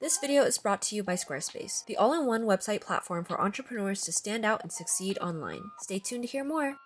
This video is brought to you by Squarespace, the all-in-one website platform for entrepreneurs to stand out and succeed online. Stay tuned to hear more.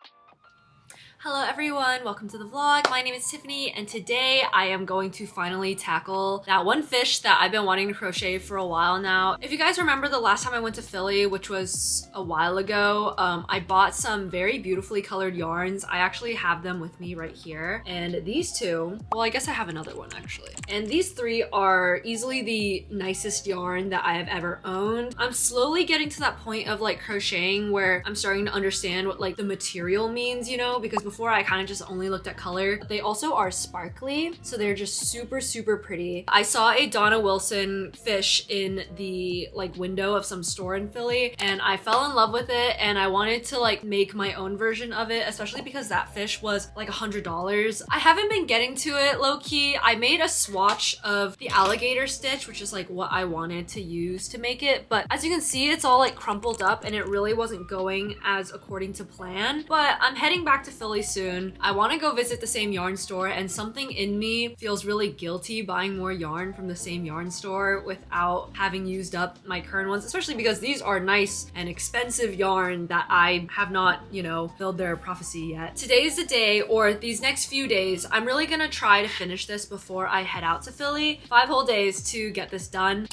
Hello everyone, welcome to the vlog. My name is Tiffany and today I am going to finally tackle that one fish that I've been wanting to crochet for a while now. If you guys remember the last time I went to Philly, which was a while ago, I bought some very beautifully colored yarns. I actually have them with me right here. And these two, well, I guess I have another one actually. And these three are easily the nicest yarn that I have ever owned. I'm slowly getting to that point of like crocheting where I'm starting to understand what like the material means, you know, because before I kind of just only looked at color. They also are sparkly, so they're just super pretty. I saw a Donna Wilson fish in the like window of some store in Philly and I fell in love with it and I wanted to like make my own version of it, especially because that fish was like $100. I haven't been getting to it low-key. I made a swatch of the alligator stitch, which is like what I wanted to use to make it, but as you can see, it's all like crumpled up and it really wasn't going as according to plan. But I'm heading back to Philly soon. I want to go visit the same yarn store and something in me feels really guilty buying more yarn from the same yarn store without having used up my current ones, especially because these are nice and expensive yarn that I have not, you know, filled their prophecy yet. Today is the day, or these next few days, I'm really gonna try to finish this before I head out to Philly. 5 whole days to get this done.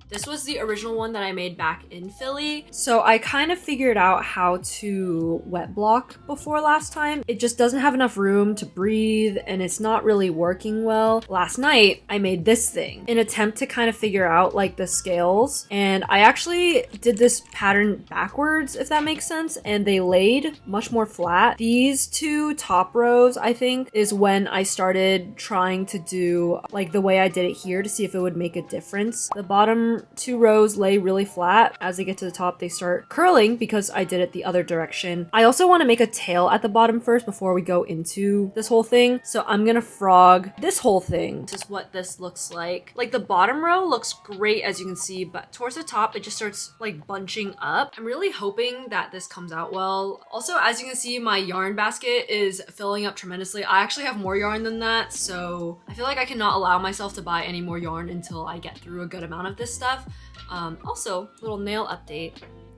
This was the original one that I made back in Philly. So I kind of figured out how to wet block before last time. It just doesn't have enough room to breathe and it's not really working well. Last night, I made this thing in an attempt to kind of figure out like the scales. And I actually did this pattern backwards, if that makes sense. And they laid much more flat. These two top rows, I think, is when I started trying to do like the way I did it here to see if it would make a difference. The bottom 2 rows lay really flat. As they get to the top, they start curling because I did it the other direction. I also want to make a tail at the bottom first before we go into this whole thing. So I'm gonna frog this whole thing. This is what this looks like. Like the bottom row looks great as you can see, but towards the top, it just starts like bunching up. I'm really hoping that this comes out well. Also, as you can see, my yarn basket is filling up tremendously. I actually have more yarn than that, so I feel like I cannot allow myself to buy any more yarn until I get through a good amount of this stuff. Also, little nail update.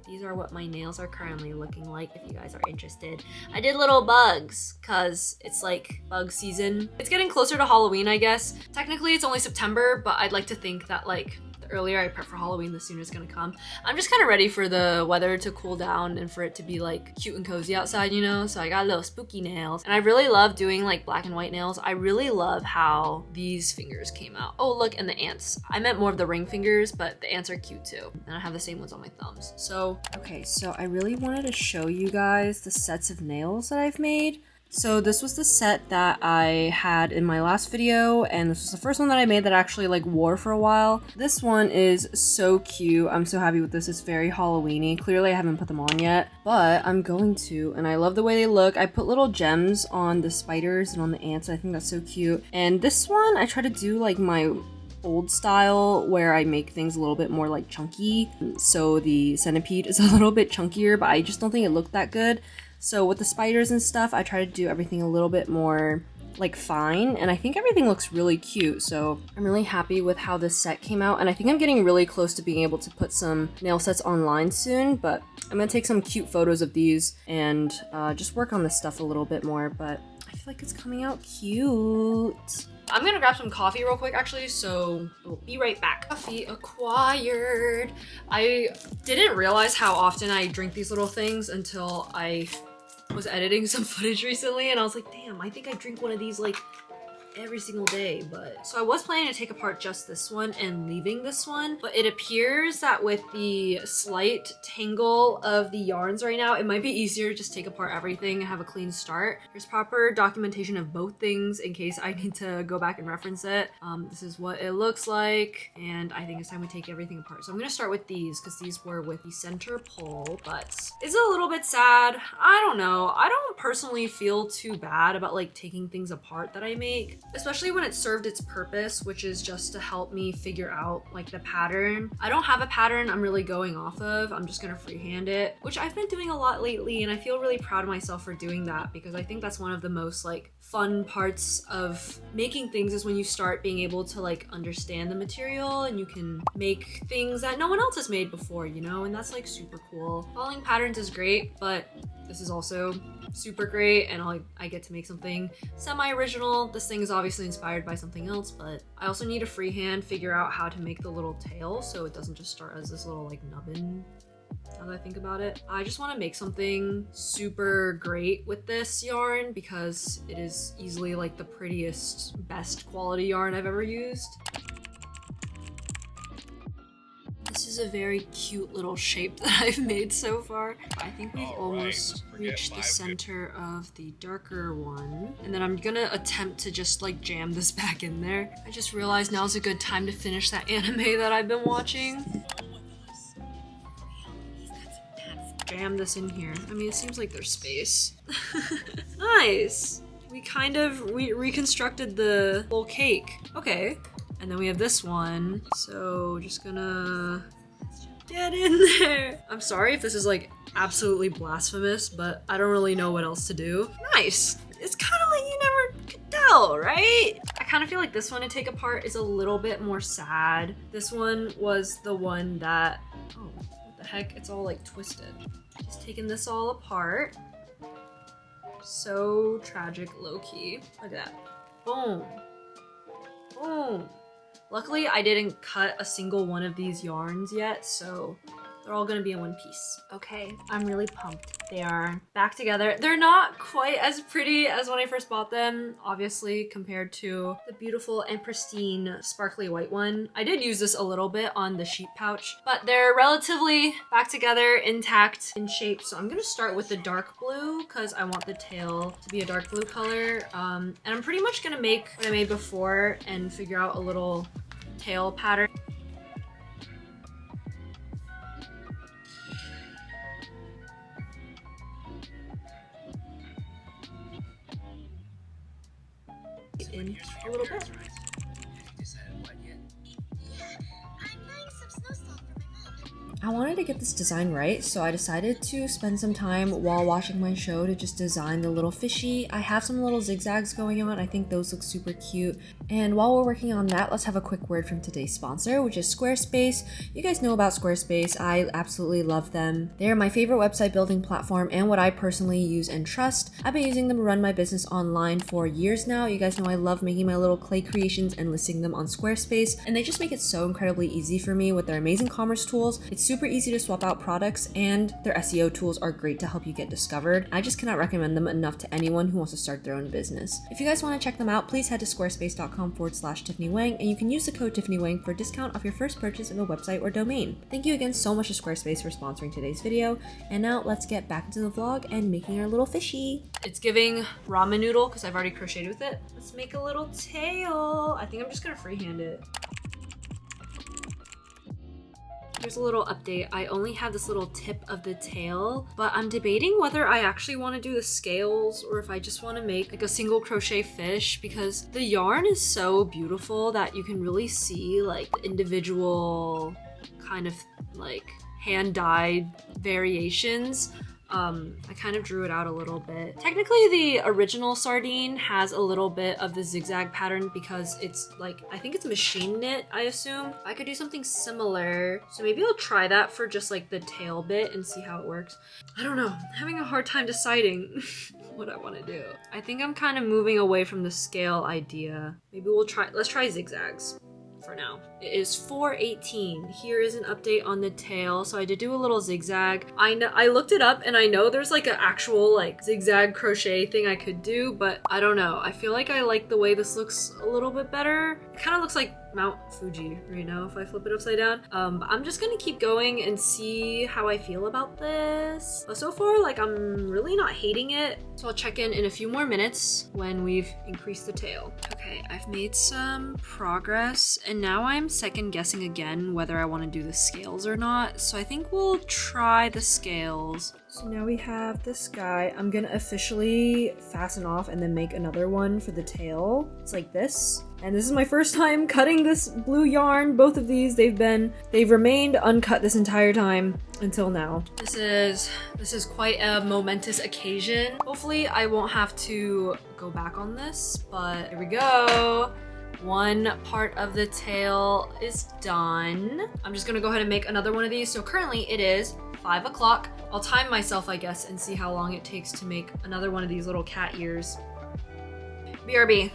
These are what my nails are currently looking like if you guys are interested. I did little bugs because it's like bug season. It's getting closer to Halloween, I guess. Technically, it's only September, but I'd like to think that like the earlier I prep for Halloween, the sooner it's gonna come. I'm just kind of ready for the weather to cool down and for it to be like cute and cozy outside, you know? So I got little spooky nails and I really love doing like black and white nails. I really love how these fingers came out. Oh, look, and the ants. I meant more of the ring fingers, but the ants are cute too. And I have the same ones on my thumbs. So, okay, so I really wanted to show you guys the sets of nails that I've made. So this was the set that I had in my last video, and this was the first one that I made that I actually like wore for a while. This one is so cute. I'm so happy with this. It's very Halloween-y. Clearly I haven't put them on yet, but I'm going to, and I love the way they look. I put little gems on the spiders and on the ants. I think that's so cute. And this one, I try to do like my old style where I make things a little bit more like chunky. So the centipede is a little bit chunkier, but I just don't think it looked that good. So with the spiders and stuff, I try to do everything a little bit more like fine, and I think everything looks really cute. So I'm really happy with how this set came out, and I think I'm getting really close to being able to put some nail sets online soon, but I'm gonna take some cute photos of these and just work on this stuff a little bit more, but I feel like it's coming out cute. I'm gonna grab some coffee real quick actually, so we'll be right back. Coffee acquired. I didn't realize how often I drink these little things until I was editing some footage recently and I was like, damn, I think I drink one of these like every single day. But so I was planning to take apart just this one and leaving this one, but it appears that with the slight tangle of the yarns right now, it might be easier to just take apart everything and have a clean start. There's proper documentation of both things in case I need to go back and reference it. This is what it looks like, and I think it's time we take everything apart. So I'm gonna start with these because these were with the center pole, but it's a little bit sad. I don't know. I don't personally feel too bad about like taking things apart that I make. especially when it served its purpose, which is just to help me figure out like the pattern. I don't have a pattern I'm really going off of. I'm just gonna freehand it, which I've been doing a lot lately, and I feel really proud of myself for doing that because I think that's one of the most like fun parts of making things is when you start being able to like understand the material and you can make things that no one else has made before, you know, and that's like super cool. Following patterns is great, but this is also super great, and I get to make something semi-original. This thing is obviously inspired by something else, but I also need to freehand figure out how to make the little tail so it doesn't just start as this little like nubbin. Now that I think about it, I just want to make something super great with this yarn because it is easily like the prettiest, best quality yarn I've ever used. This is a very cute little shape that I've made so far. I think we've almost reached the center of the darker one. And then I'm gonna attempt to just like jam this back in there. I just realized now's a good time to finish that anime that I've been watching. Jam this in here. I mean, it seems like there's space. Nice! We kind of reconstructed the whole cake. Okay. And then we have this one. So just gonna get in there. I'm sorry if this is like absolutely blasphemous, but I don't really know what else to do. Nice. It's kind of like you never could tell, right? I kind of feel like this one to take apart is a little bit more sad. This one was the one that, oh, what the heck? It's all like twisted. Just taking this all apart. So tragic, low-key. Look at that. Boom. Boom. Luckily, I didn't cut a single one of these yarns yet, so they're all gonna be in one piece. Okay, I'm really pumped. They are back together. They're not quite as pretty as when I first bought them, obviously, compared to the beautiful and pristine sparkly white one. I did use this a little bit on the sheep pouch, but they're relatively back together, intact in shape. So I'm gonna start with the dark blue because I want the tail to be a dark blue color. And I'm pretty much gonna make what I made before and figure out a little tail pattern. In a little bit. I wanted to get this design right, so I decided to spend some time while watching my show to just design the little fishy. I have some little zigzags going on. I think those look super cute. And while we're working on that, let's have a quick word from today's sponsor, which is Squarespace. You guys know about Squarespace. I absolutely love them. They're my favorite website building platform and what I personally use and trust. I've been using them to run my business online for years now. You guys know I love making my little clay creations and listing them on Squarespace, and they just make it so incredibly easy for me with their amazing commerce tools. It's super easy to swap out products, and their SEO tools are great to help you get discovered. I just cannot recommend them enough to anyone who wants to start their own business. If you guys want to check them out, please head to squarespace.com/TiffanyWeng, and you can use the code TiffanyWeng for a discount off your first purchase of a website or domain. Thank you again so much to Squarespace for sponsoring today's video, and now let's get back into the vlog and making our little fishy. It's giving ramen noodle because I've already crocheted with it. Let's make a little tail. I think I'm just gonna freehand it. Here's a little update. I only have this little tip of the tail, but I'm debating whether I actually want to do the scales or if I just want to make like a single crochet fish, because the yarn is so beautiful that you can really see like the individual kind of like hand-dyed variations. I kind of drew it out a little bit. Technically, the original sardine has a little bit of the zigzag pattern because it's like, I think it's machine knit, I assume. I could do something similar. So maybe I'll try that for just like the tail bit and see how it works. I don't know, I'm having a hard time deciding what I want to do. I think I'm kind of moving away from the scale idea. Maybe let's try zigzags. For now. It is 4:18. Here is an update on the tail. So I did do a little zigzag. I looked it up and I know there's like an actual like zigzag crochet thing I could do, but I don't know. I feel like I like the way this looks a little bit better. It kind of looks like Mount Fuji right now if I flip it upside down. I'm just gonna keep going and see how I feel about this. But so far, like, I'm really not hating it. So I'll check in a few more minutes when we've increased the tail. Okay, I've made some progress and now I'm second guessing again whether I want to do the scales or not. So I think we'll try the scales. So now we have this guy. I'm gonna officially fasten off and then make another one for the tail. It's like this. And this is my first time cutting this blue yarn. Both of these, they've remained uncut this entire time until now. This is quite a momentous occasion. Hopefully I won't have to go back on this, but here we go. One part of the tail is done. I'm just gonna go ahead and make another one of these. So currently it is 5 o'clock. I'll time myself, I guess, and see how long it takes to make another one of these little cat ears. BRB,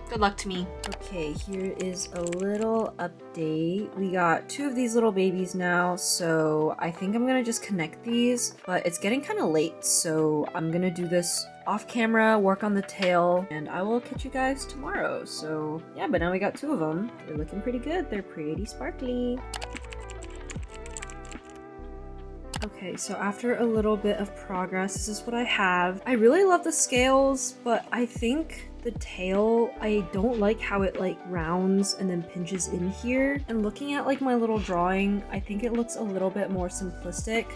good luck to me. Okay, here is a little update. We got 2 of these little babies now, so I think I'm gonna just connect these, but it's getting kind of late, so I'm gonna do this off camera, work on the tail, and I will catch you guys tomorrow. So yeah, but now we got 2 of them. They're looking pretty good. They're pretty sparkly. Okay, so after a little bit of progress, this is what I have. I really love the scales, but I think the tail, I don't like how it like rounds and then pinches in here. And looking at like my little drawing, I think it looks a little bit more simplistic.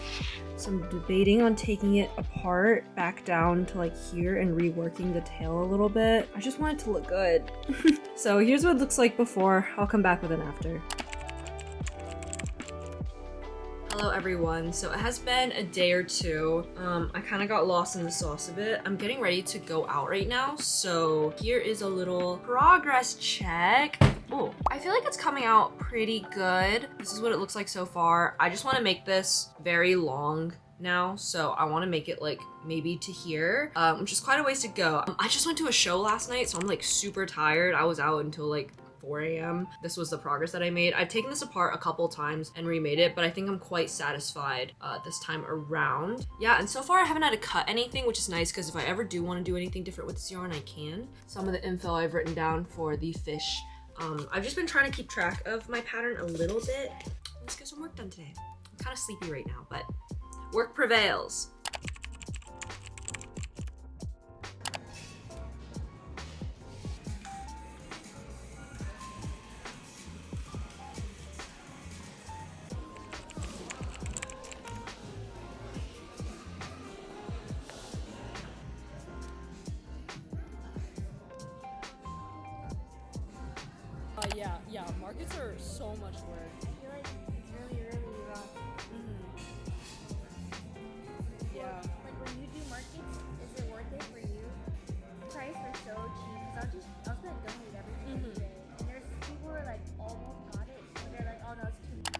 So I'm debating on taking it apart back down to like here and reworking the tail a little bit. I just want it to look good. So here's what it looks like before. I'll come back with an after. Hello everyone. So it has been a day or two. I kind of got lost in the sauce a bit. I'm getting ready to go out right now. So here is a little progress check. Oh, I feel like it's coming out pretty good. This is what it looks like so far. I just want to make this very long now, so I want to make it like maybe to here, which is quite a ways to go. I just went to a show last night, so I'm like super tired. I was out until like 4 a.m. This was the progress that I made. I've taken this apart a couple times and remade it, but I think I'm quite satisfied this time around. Yeah, and so far I haven't had to cut anything, which is nice because if I ever do want to do anything different with this yarn, I can. Some of the info I've written down for the fish. I've just been trying to keep track of my pattern a little bit. Let's get some work done today. I'm kind of sleepy right now, but work prevails. Yeah, markets are so much work. I feel like it's really rough. Yeah. Like when you do markets, is it worth it for you? The price are so cheap. I was gonna donate everything today. And there's people who are like almost got it, but they're like, oh no, it's too much.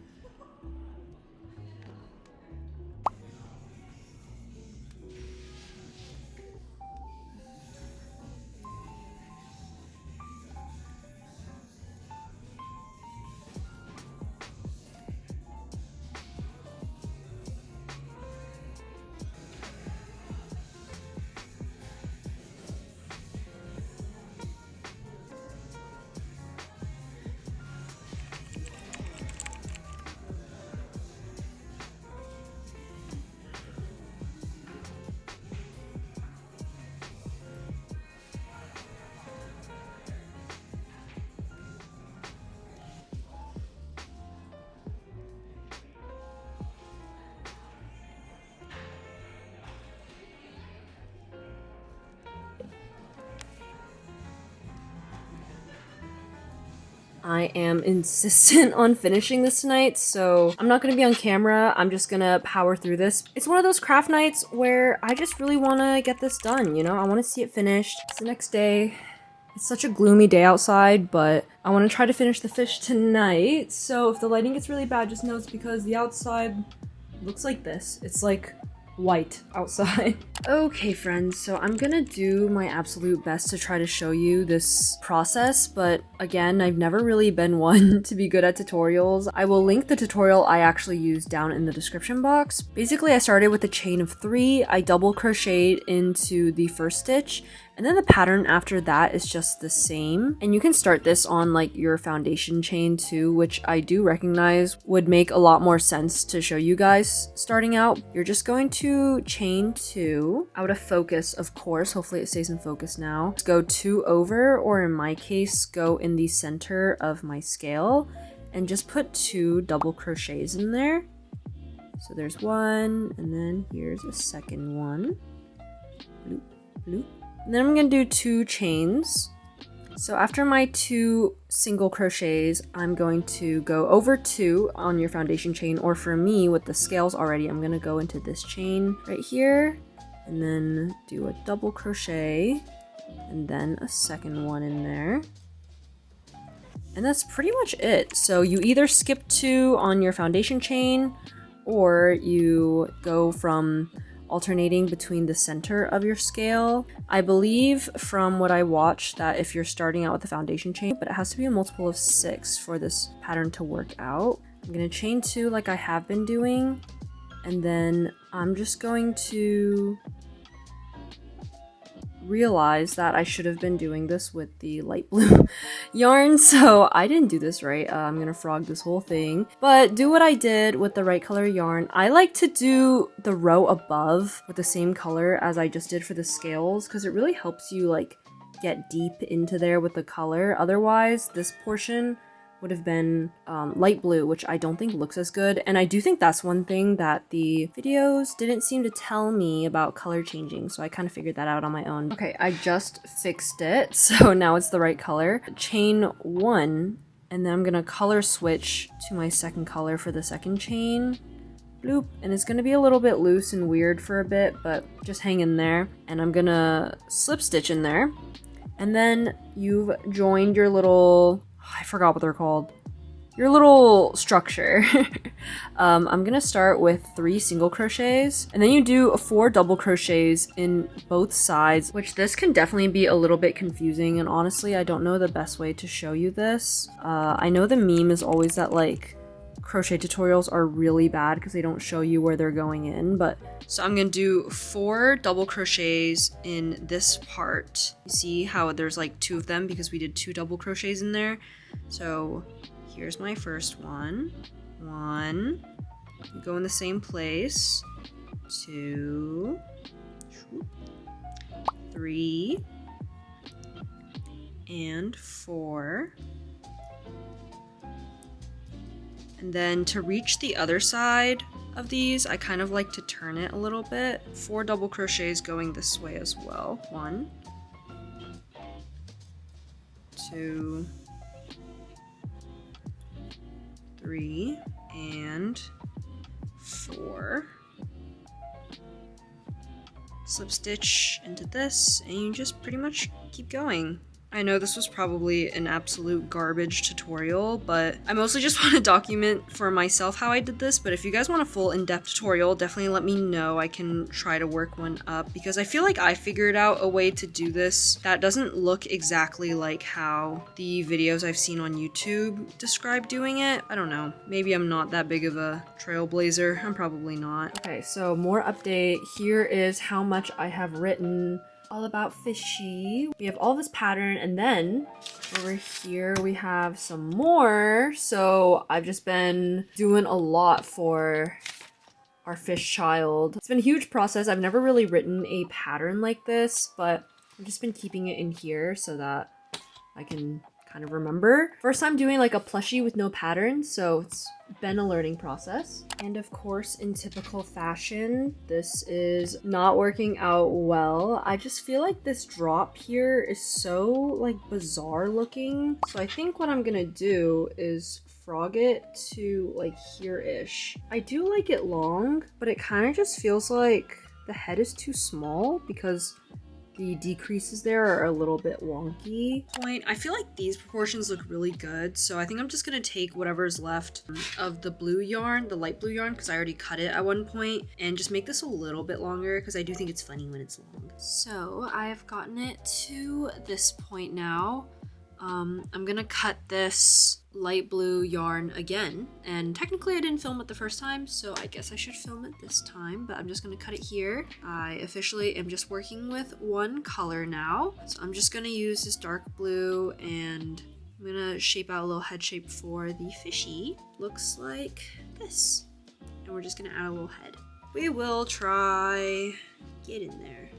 I am insistent on finishing this tonight, so I'm not gonna be on camera. I'm just gonna power through this. It's one of those craft nights where I just really wanna get this done, you know? I wanna see it finished. It's the next day. It's such a gloomy day outside, but I wanna try to finish the fish tonight. So if the lighting gets really bad, just know it's because the outside looks like this. It's like white outside. Okay friends, so I'm gonna do my absolute best to try to show you this process, but again, I've never really been one to be good at tutorials. I will link the tutorial I actually used down in the description box. Basically, I started with a chain of 3, I double crocheted into the first stitch, and then the pattern after that is just the same. And you can start this on like your foundation chain too, which I do recognize would make a lot more sense to show you guys starting out. You're just going to chain 2 out of focus, of course. Hopefully it stays in focus now. Just go 2 over, or in my case, go in the center of my scale and just put 2 double crochets in there. So there's one, and then here's a second one. Bloop, bloop. And then I'm gonna do 2 chains. So after my 2 single crochets, I'm going to go over 2 on your foundation chain, or for me with the scales already, I'm gonna go into this chain right here, and then do a double crochet, and then a second one in there. And that's pretty much it. So you either skip 2 on your foundation chain, or you go from alternating between the center of your scale. I believe from what I watched that if you're starting out with the foundation chain, but it has to be a multiple of 6 for this pattern to work out. I'm gonna chain 2 like I have been doing, and then I'm just going to realize that I should have been doing this with the light blue yarn, so I didn't do this right. I'm gonna frog this whole thing, but do what I did with the right color yarn. I like to do the row above with the same color as I just did for the scales, because it really helps you like get deep into there with the color. Otherwise, this portion would have been light blue, which I don't think looks as good. And I do think that's one thing that the videos didn't seem to tell me about color changing, so I kind of figured that out on my own. Okay, I just fixed it, so now it's the right color. Chain 1, and then I'm gonna color switch to my second color for the second chain. Bloop, and it's gonna be a little bit loose and weird for a bit, but just hang in there. And I'm gonna slip stitch in there. And then you've joined your little, I forgot what they're called, your little structure. I'm gonna start with 3 single crochets, and then you do 4 double crochets in both sides, which this can definitely be a little bit confusing, and honestly I don't know the best way to show you this. I know the meme is always that like crochet tutorials are really bad because they don't show you where they're going in, but so I'm gonna do 4 double crochets in this part. You see how there's like 2 of them because we did 2 double crochets in there. So here's my first one. 1, you go in the same place. 2, 3, and 4. And then to reach the other side of these, I kind of like to turn it a little bit. 4 double crochets going this way as well. 1, 2, 3, and 4. Slip stitch into this, and you just pretty much keep going. I know this was probably an absolute garbage tutorial, but I mostly just want to document for myself how I did this, but if you guys want a full in-depth tutorial, definitely let me know. I can try to work one up, because I feel like I figured out a way to do this that doesn't look exactly like how the videos I've seen on YouTube describe doing it. I don't know. Maybe I'm not that big of a trailblazer. I'm probably not. Okay, so more update. Here is how much I have written all about fishy. We have all this pattern, and then over here we have some more. So I've just been doing a lot for our fish child. It's been a huge process. I've never really written a pattern like this, but I've just been keeping it in here so that I can kind of remember. First time doing like a plushie with no pattern, so it's been a learning process. And of course, in typical fashion, this is not working out well. I just feel like this drop here is so like bizarre looking. So I think what I'm gonna do is frog it to like here-ish. I do like it long, but it kind of just feels like the head is too small because the decreases there are a little bit wonky. I feel like these proportions look really good, so I think I'm just gonna take whatever's left of the blue yarn, the light blue yarn, because I already cut it at one point, and just make this a little bit longer because I do think it's funny when it's long. So I've gotten it to this point now. I'm gonna cut this light blue yarn again, and technically I didn't film it the first time, so I guess I should film it this time, but I'm just gonna cut it here. I officially am just working with one color now, so I'm just gonna use this dark blue, and I'm gonna shape out a little head shape for the fishy. Looks like this, and we're just gonna add a little head. We will try get in there.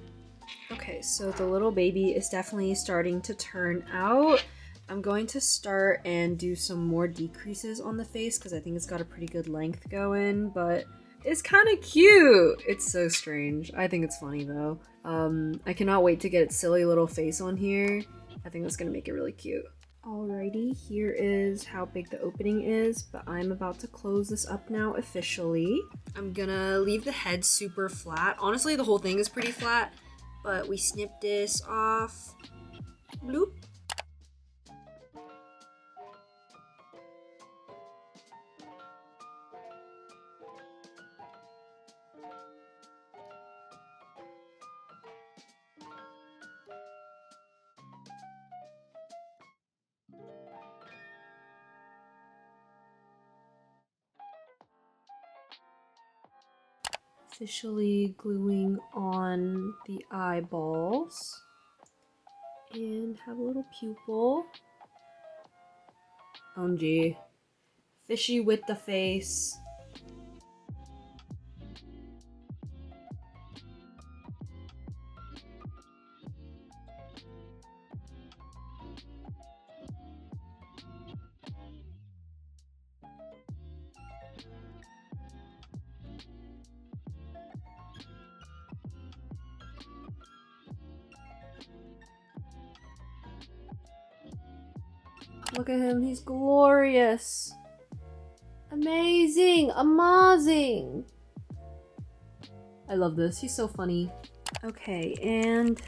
Okay, so the little baby is definitely starting to turn out. I'm going to start and do some more decreases on the face because I think it's got a pretty good length going, but is kind of cute. It's so strange. I think it's funny though. I cannot wait to get its silly little face on here. I think that's gonna make it really cute. Alrighty, here is how big the opening is, but I'm about to close this up now officially. I'm gonna leave the head super flat. Honestly, the whole thing is pretty flat, but we snip this off. Bloop. Officially gluing on the eyeballs and have a little pupil. OMG. Fishy with the face. Look at him, he's glorious. Amazing, amazing. I love this, he's so funny. Okay, and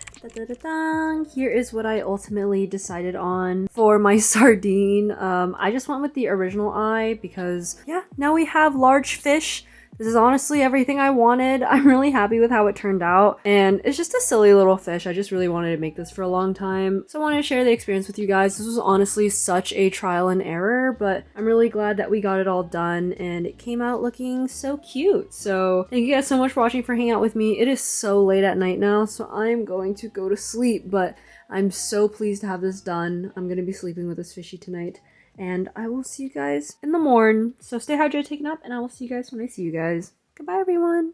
here is what I ultimately decided on for my sardine. I just went with the original eye because, yeah, now we have large fish. This is honestly everything I wanted. I'm really happy with how it turned out. And it's just a silly little fish. I just really wanted to make this for a long time. So I wanted to share the experience with you guys. This was honestly such a trial and error, but I'm really glad that we got it all done and it came out looking so cute. So thank you guys so much for watching, for hanging out with me. It is so late at night now, so I'm going to go to sleep, but I'm so pleased to have this done. I'm gonna be sleeping with this fishy tonight. And I will see you guys in the morn. So stay hydrated, take a nap, and I will see you guys when I see you guys. Goodbye, everyone.